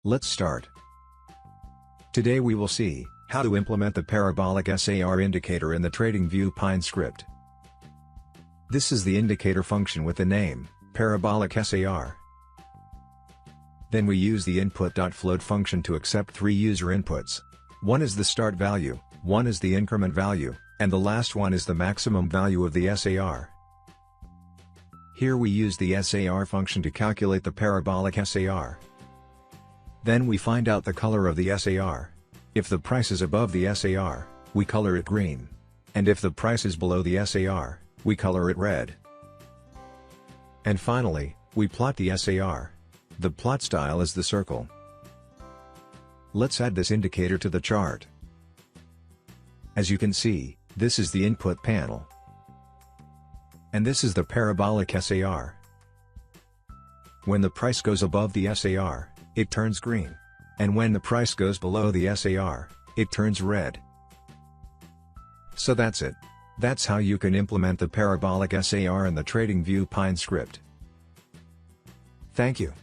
Let's start. Today we will see how to implement the Parabolic Sar indicator in the Tradingview Pine script. This is the indicator function with the name Parabolic Sar. Then we use the input.float function to accept three user inputs. One is the start value, one is the increment value, and the last one is the maximum value of the SAR. Here we use the SAR function to calculate the Parabolic SAR. Then we find out the color of the SAR. If the price is above the SAR, we color it green. And if the price is below the SAR, we color it red. And finally, we plot the SAR. The plot style is the circle. Let's add this indicator to the chart. As you can see, this is the input panel. And this is the Parabolic SAR. When the price goes above the SAR, it turns green. And when the price goes below the SAR, it turns red. So that's it. That's how you can implement the Parabolic SAR in the Tradingview Pine script. Thank you.